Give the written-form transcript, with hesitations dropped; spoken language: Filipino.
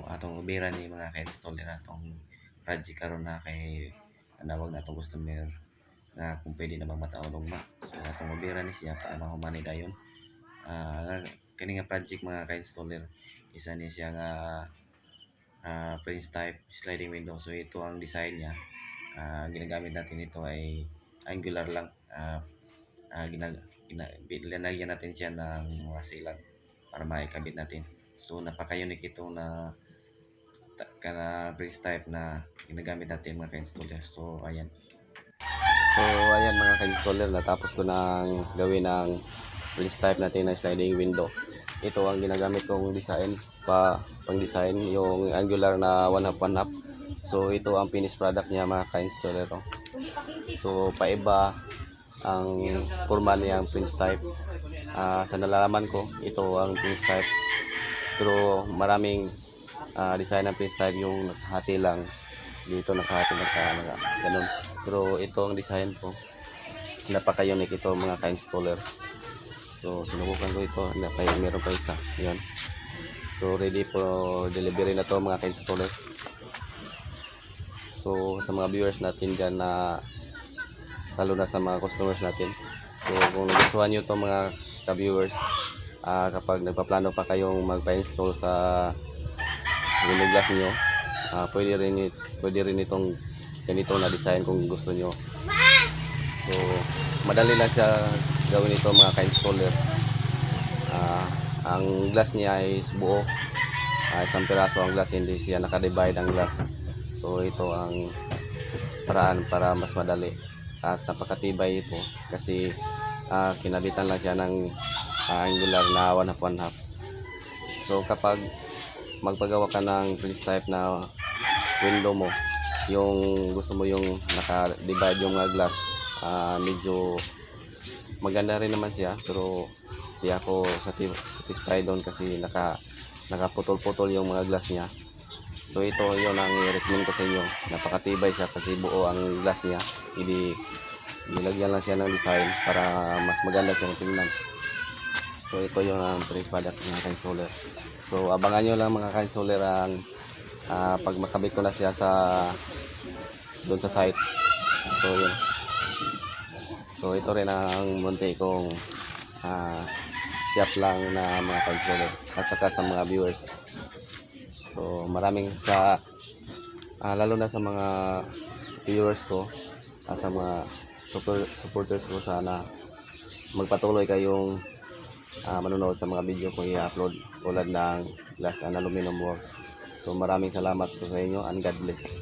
atong ubira ni mga ka-installer atong project karon na kay anawag na atong customer nga kung pwede na bang mataon ugma. So atong ubira ni siya para mahumani dayon. Kani nga project mga ka-installer, isa ni siya nga Prince type sliding window. So ito ang design niya. Ginagamit natin ito ay angular lang. Linagyan natin siya ng mga silat para maikabit natin. So napaka-unique ito na Prince type na ginagamit natin mga ka-installer. So ayan mga ka-installer, natapos ko nang gawin ang Prince type natin na sliding window. Ito ang ginagamit kong design pang design, yung angular na 1/2 1/2. So ito ang finished product niya mga ka-installer. So paiba ang forma niya ang Prince type. Sa nalalaman ko, ito ang Prince type. Pero maraming design ng Prince type, yung nakahati lang dito, nakahati lang sa ganun. Pero ito ang design ko, napaka-unique ito mga ka-installer. So sinubukan ko ito, meron pa isa. Yan. So ready for delivery na to mga ka-installer. So sa mga viewers natin dyan na lalo na sa mga customers natin, so kung nagustuhan nyo to mga ka-viewers, kapag nagpaplano pa kayong magpa-install sa window glass nyo, pwede rin itong ganito na design kung gusto nyo. So madali lang siya gawin ito mga ka-installer. Ang glass niya is buo, isang piraso ang glass, hindi siya nakadivide ang glass. So ito ang paraan para mas madali at napakatibay ito kasi kinabitan lang siya ng angular na 1/2 1/2. So kapag magpagawa ka ng Prince type na window mo, yung gusto mo yung naka-divide yung mga glass, medyo maganda rin naman siya, pero di ako satisfied doon kasi nakaputol-putol yung mga glass niya. So ito yon ang i-recommend ko sa inyo. Napakatibay siya kasi buo ang glass niya. Nilagyan lang siya ng design para mas maganda siyang tingnan. So ito yon ang finished product ng ka-installer. So abangan nyo lang mga ka-installer ang pag makabit ko na siya doon sa site. So yun. So ito rin ang munti kong tip lang na mga ka-installer at saka sa mga viewers. So maraming lalo na sa mga viewers ko at sa mga supporters ko, sana magpatuloy kayong manonood sa mga video ko i-upload tulad ng Glass and Aluminum Works. So maraming salamat po sa inyo and God bless.